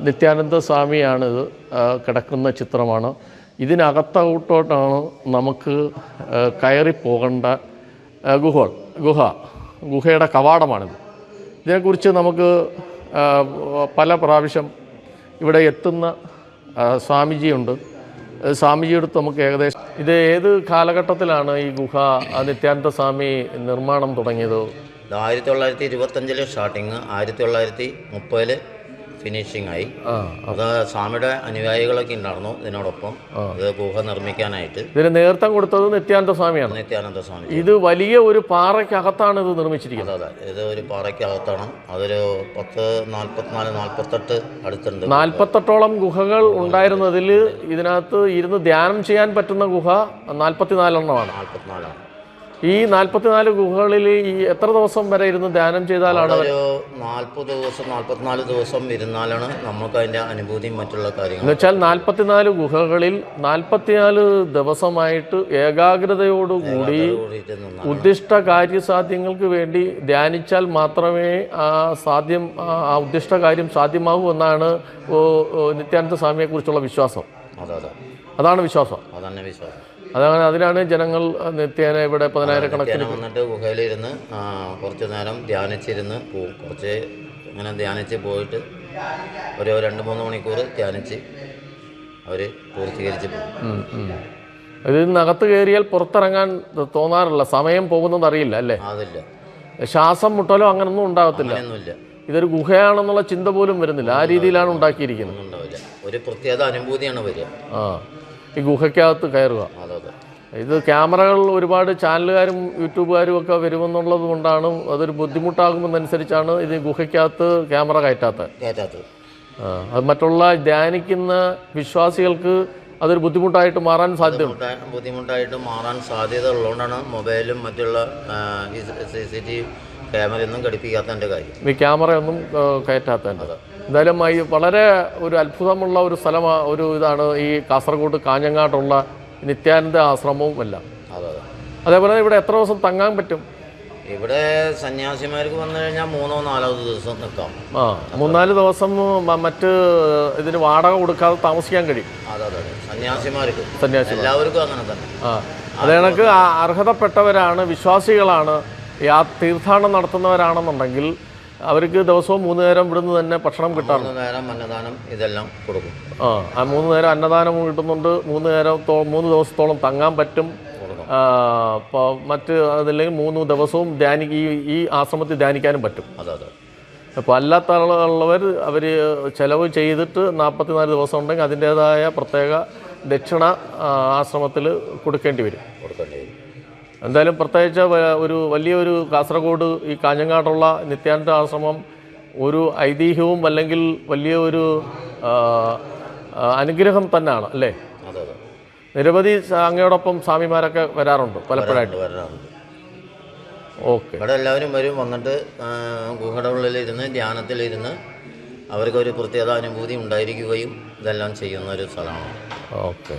നിത്യാനന്ദ സ്വാമിയാണിത് കിടക്കുന്ന ചിത്രമാണ്. ഇതിനകത്തോട്ടാണ് നമുക്ക് കയറിപ്പോകേണ്ട ഗുഹയുടെ കവാടമാണിത്. ഇതിനെക്കുറിച്ച് നമുക്ക് പല പ്രാവശ്യം ഇവിടെ എത്തുന്ന സ്വാമിജിയുണ്ട്. സ്വാമിജിയെടുത്ത് നമുക്ക് ഏകദേശം ഇത് ഏത് കാലഘട്ടത്തിലാണ് ഈ ഗുഹ നിത്യാനന്ദ സ്വാമി നിർമ്മാണം തുടങ്ങിയത്? 1925 സ്റ്റാർട്ടിങ്, 1930 ഫിനിഷിംഗ് ആയി. അത് സ്വാമിയുടെ അനുയായികളൊക്കെ ഉണ്ടായിരുന്നു ഇതിനോടൊപ്പം ഇത് ഗുഹ നിർമ്മിക്കാനായിട്ട്. ഇതിന് നേതൃത്വം കൊടുത്തത് നിത്യാനന്ദ സ്വാമിയാണ്. നിത്യാനന്ദ സ്വാമി. ഇത് വലിയ ഒരു പാറയ്ക്കകത്താണ് ഇത് നിർമ്മിച്ചിരിക്കുന്നത്. അതെ, ഇത് ഒരു പാറയ്ക്കകത്താണ്. അതൊരു 44-48 അടുത്തുണ്ട്. 48ഓളം ഗുഹകൾ ഉണ്ടായിരുന്നതിൽ ഇതിനകത്ത് ഇരുന്ന് ധ്യാനം ചെയ്യാൻ പറ്റുന്ന ഗുഹ 44 എണ്ണമാണ്. 44. ഈ 44 ഗുഹകളിൽ ഈ എത്ര ദിവസം വരെ ഇരുന്ന് ധ്യാനം ചെയ്താലാണ്? ഒരു 40 ദിവസം 44 ദിവസം ഇരുന്നാലാണ് നമുക്ക് അതിൻ്റെ അനുഭൂതിയും മറ്റുള്ള കാര്യങ്ങൾ. എന്ന് വെച്ചാൽ 44 ഗുഹകളിൽ 44 ദിവസമായിട്ട് ഏകാഗ്രതയോടുകൂടി ഉദ്ദിഷ്ട കാര്യസാധ്യങ്ങൾക്ക് വേണ്ടി ധ്യാനിച്ചാൽ മാത്രമേ ആ ഉദ്ദിഷ്ട കാര്യം സാധ്യമാകൂ എന്നാണ് നിത്യാനന്ദ സ്വാമിയെക്കുറിച്ചുള്ള വിശ്വാസം. അതാണ് വിശ്വാസം. അതിനാണ് ജനങ്ങൾ നിത്യേന ഇവിടെ 10,000 വന്നിട്ട് ഗുഹയിലിരുന്ന് കുറച്ച് നേരം ധ്യാനിച്ചിരുന്ന് പോവും. കുറച്ച് ഇങ്ങനെ ധ്യാനിച്ച് പോയിട്ട് ഒരു 2-3 മണിക്കൂർ ധ്യാനിച്ച് അവർ പൂർത്തീകരിച്ച് പോകും. ഇതിനകത്ത് കയറിയാൽ പുറത്തിറങ്ങാൻ തോന്നാറില്ല, സമയം പോകുന്നത് അറിയില്ല അല്ലേ? അതില്ല. ശ്വാസം മുട്ടലോ അങ്ങനൊന്നും ഉണ്ടാകത്തില്ല. ഇതൊരു ഗുഹയാണെന്നുള്ള ചിന്ത പോലും വരുന്നില്ല. ആ രീതിയിലാണ് ഉണ്ടാക്കിയിരിക്കുന്നത്. ഒരു പ്രത്യേക അനുഭൂതിയാണ് വരിക ഈ ഗുഹയ്ക്കകത്ത് കയറുക. ഇത് ക്യാമറകൾ ഒരുപാട് ചാനലുകാരും യൂട്യൂബുകാരും ഒക്കെ വരുമെന്നുള്ളത് കൊണ്ടാണ് അതൊരു ബുദ്ധിമുട്ടാകുമെന്നനുസരിച്ചാണ് ഇത് ഗുഹയ്ക്കകത്ത് ക്യാമറ കയറ്റാത്തത്. അത് മറ്റുള്ള ധ്യാനിക്കുന്ന വിശ്വാസികൾക്ക് അതൊരു ബുദ്ധിമുട്ടായിട്ട് മാറാൻ സാധ്യത ഉള്ളതുകൊണ്ടാണ് മൊബൈലും മറ്റുള്ള CCTV ക്യാമറയൊന്നും ഘടിപ്പിക്കാത്തതിൻ്റെ കാര്യം. ഈ ക്യാമറയൊന്നും കയറ്റാത്തതിൻ്റെ. എന്തായാലും വളരെ ഒരു അത്ഭുതമുള്ള ഒരു സ്ഥലമാണ്, ഒരു ഇതാണ് ഈ കാസർഗോഡ് കാഞ്ഞങ്ങാട്ടുള്ള നിത്യാനന്ദ ആശ്രമവും എല്ലാം. അതേപോലെ ഇവിടെ എത്ര ദിവസം തങ്ങാൻ പറ്റും? ഇവിടെ സന്യാസിമാർക്ക് വന്നു കഴിഞ്ഞാൽ 3-4 ദിവസം നിൽക്കാം. 3-4 ദിവസം മറ്റ് ഇതിന് വാടക കൊടുക്കാതെ താമസിക്കാൻ കഴിയും. സന്യാസിമാർക്ക് എല്ലാവർക്കും അങ്ങനെ തന്നെ. അത് കണക്ക് അർഹതപ്പെട്ടവരാണ്, വിശ്വാസികളാണ്, തീർത്ഥാടനം നടത്തുന്നവരാണെന്നുണ്ടെങ്കിൽ അവർക്ക് ദിവസവും 3 നേരം ഇവിടുന്ന് തന്നെ ഭക്ഷണം കിട്ടാറുണ്ട്. 3 നേരം അന്നദാനം ഇതെല്ലാം കൊടുക്കും. 3 നേരം അന്നദാനം കിട്ടുന്നുണ്ട്. 3 ദിവസത്തോളം തങ്ങാൻ പറ്റും. മറ്റ് അതല്ലെങ്കിൽ 3 ദിവസവും ഈ ആശ്രമത്തിൽ ധ്യാനിക്കാനും പറ്റും. അപ്പോൾ അല്ലാത്ത ആളുള്ളവർ അവർ ചിലവ് ചെയ്തിട്ട് 44 ദിവസം ഉണ്ടെങ്കിൽ അതിൻ്റേതായ പ്രത്യേക ദക്ഷിണ ആശ്രമത്തിൽ കൊടുക്കേണ്ടി വരും. എന്തായാലും പ്രത്യേകിച്ച് വലിയൊരു കാസർഗോഡ് ഈ കാഞ്ഞങ്ങാടുള്ള നിത്യാനന്ദ ആശ്രമം ഒരു ഐതിഹ്യവും അല്ലെങ്കിൽ വലിയൊരു അനുഗ്രഹം തന്നെയാണ് അല്ലേ? നിരവധി അങ്ങയോടൊപ്പം സ്വാമിമാരൊക്കെ വരാറുണ്ട് പലപ്പോഴായിട്ട്. ഓക്കെ. ഇവിടെ എല്ലാവരും വന്നിട്ട് ഗുഹയുടെ ഉള്ളിലിരുന്ന് ധ്യാനത്തിലിരുന്ന് അവർക്കൊരു പ്രത്യേക അനുഭൂതി ഉണ്ടായിരിക്കുകയും ഇതെല്ലാം ചെയ്യുന്ന ഒരു സ്ഥലമാണ്. ഓക്കെ.